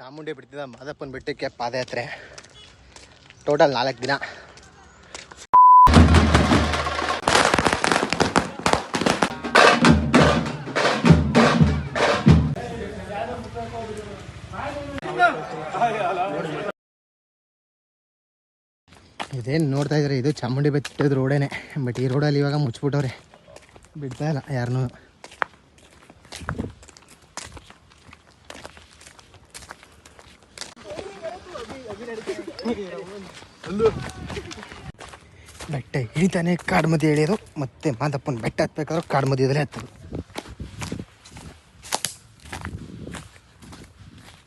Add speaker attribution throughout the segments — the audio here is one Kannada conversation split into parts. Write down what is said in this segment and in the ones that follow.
Speaker 1: ಚಾಮುಂಡಿ ಬೆಟ್ಟದಿಂದ ಮಾದಪ್ಪನ ಬೆಟ್ಟಕ್ಕೆ ಪಾದಯಾತ್ರೆ ಟೋಟಲ್ 4 ದಿನ. ಇದೇನು ನೋಡ್ತಾ ಇದ್ರೆ ಇದು ಚಾಮುಂಡಿ ಬೆಟ್ಟದ ರೋಡೇನೆ. ಬಟ್ ಈ ರೋಡಲ್ಲಿ ಇವಾಗ ಮುಚ್ಚಿಬಿಟ್ಟವ್ರೆ, ಬಿಡ್ತಾ ಇಲ್ಲ ಯಾರನ್ನೂ. ಬೆಟ್ಟ ಇಳಿತಾನೆ ಕಾಡು ಮಧ್ಯೆ ಇಳಿಯೋದು, ಮತ್ತೆ ಮಾದಪ್ಪನ ಬೆಟ್ಟ ಹತ್ಬೇಕಾದ್ರೂ ಕಾಡು ಮಧ್ಯದಲ್ಲೇ ಹತ್ತೋದು.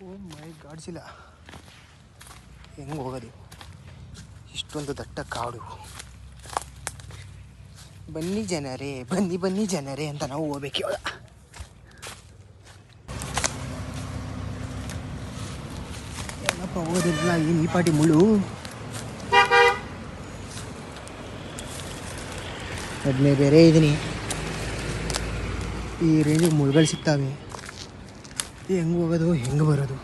Speaker 1: ಓ ಮೈ ಗಾಡ್ಸಿಲ್ಲ, ಹೆಂಗೆ ಹೋಗೋದು? ಇಷ್ಟೊಂದು ದಟ್ಟ ಕಾಡು. ಬನ್ನಿ ಜನರೇ, ಬನ್ನಿ ಬನ್ನಿ ಜನರೇ ಅಂತ ನಾವು ಹೋಗ್ಬೇಕು ಇವಾಗ. ಎಲ್ಲಪ್ಪ ಹೋಗೋದಿಲ್ಲ ಏನು ಈ ಪಾಟಿ ಮುಳ್ಳು. ಅದನ್ನೇ ಬೇರೆ ಇದ್ದೀನಿ, ಈ ರೇಂಜಿಗೆ ಮುಳ್ಳುಗಳು ಸಿಗ್ತಾವೆ. ಹೆಂಗೆ ಹೋಗೋದು, ಹೆಂಗೆ ಬರೋದು?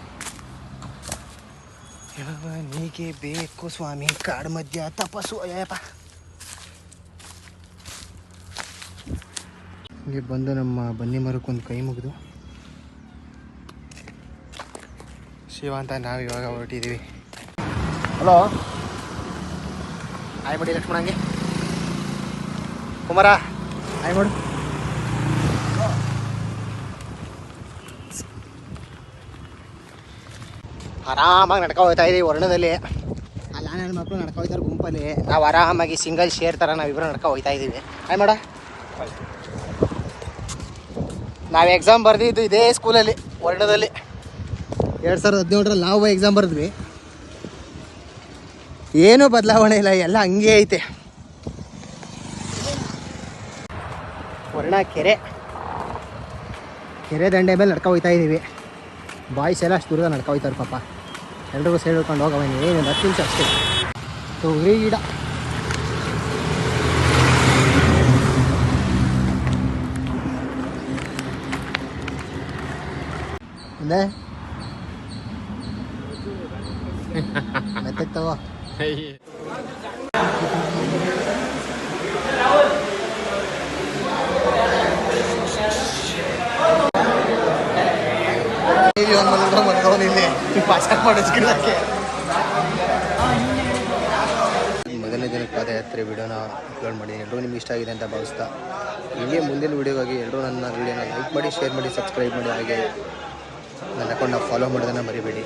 Speaker 1: ನೀಗೆ ಬೇಕು ಸ್ವಾಮಿ ಕಾಡು ಮಧ್ಯ ತಪಸ್ಸು. ಅಯ್ಯಪ್ಪ, ಹೀಗೆ ಬಂದು ನಮ್ಮ ಬನ್ನಿ ಮರಕ್ಕೊಂದು ಕೈ ಮುಗಿದು ಶಿವ ಅಂತ ನಾವು ಇವಾಗ ಹೊರಟಿದ್ದೀವಿ. ಹಲೋ, ಆಯ್ ಮಾಡಿ ಲಕ್ಷ್ಮಣಂಗೆ. ಕುಮಾರ ಆಯ್ ಮಾಡು. ಆರಾಮಾಗಿ ನಡ್ಕೊ ಹೋಗ್ತಾ ಇದ್ದೀವಿ ವರ್ಣದಲ್ಲಿ. ಅಲ್ಲ ನನ್ನ ಮಕ್ಕಳು ನಡ್ಕೊ ಹೋಗ್ತಾರೆ ಗುಂಪಲ್ಲಿ, ನಾವು ಆರಾಮಾಗಿ ಸಿಂಗಲ್ ಶೇರ್ ಥರ ನಾವಿಬ್ಬರು ನಡ್ಕೊ ಹೋಗ್ತಾ ಇದ್ದೀವಿ. ಆಯ್ ಮಾಡ. ನಾವು ಎಕ್ಸಾಮ್ ಬರೆದಿದ್ದು ಇದೇ ಸ್ಕೂಲಲ್ಲಿ ವರ್ಣದಲ್ಲಿ 2017ರಲ್ಲಿ ನಾವು ಎಕ್ಸಾಮ್ ಬರೆದ್ವಿ. ಏನೂ ಬದಲಾವಣೆ ಇಲ್ಲ, ಎಲ್ಲ ಹಂಗೆ ಐತೆ. ವರ್ಣ ಕೆರೆ ದಂಡೆ ಮೇಲೆ ನಡ್ಕೊ ಹೋಗ್ತಾ ಇದ್ದೀವಿ. ಬಾಯ್ಸ್ ಎಲ್ಲ ಅಷ್ಟು ದೂರ ನಡ್ಕೊ ಹೋಗ್ತಾರೆ ಪಾಪ. ಎಲ್ರಿಗೂ ಸೈಡ್ ಹಿಡ್ಕೊಂಡು ಹೋಗವನಿ. ಏನು 10 ನಿಮಿಷ ಅಷ್ಟೇ. ತೊಗರಿ ಗಿಡ ಅಲ್ಲೇ ಮೆತ್ತಗೆ ತಗೋ. ಮೊದಲನೇ ದಿನಕ್ಕೆ ಪಾದಯಾತ್ರೆ ವಿಡಿಯೋನ ಅಪ್ಲೋಡ್ ಮಾಡಿದ್ದೀನಿ. ಎಲ್ಲರೂ ನಿಮ್ಗೆ ಇಷ್ಟ ಆಗಿದೆ ಅಂತ ಭಾವಿಸ್ತಾ, ಹೀಗೆ ಮುಂದಿನ ವೀಡಿಯೋಗಾಗಿ ಎಲ್ಲರೂ ನನ್ನ ವೀಡಿಯೋನ ಲೈಕ್ ಮಾಡಿ, ಶೇರ್ ಮಾಡಿ, ಸಬ್ಸ್ಕ್ರೈಬ್ ಮಾಡಿ. ಹಾಗೆ ನನ್ನ ಅಕೌಂಟ್ನ ಫಾಲೋ ಮಾಡೋದನ್ನು ಮರಿಬೇಡಿ.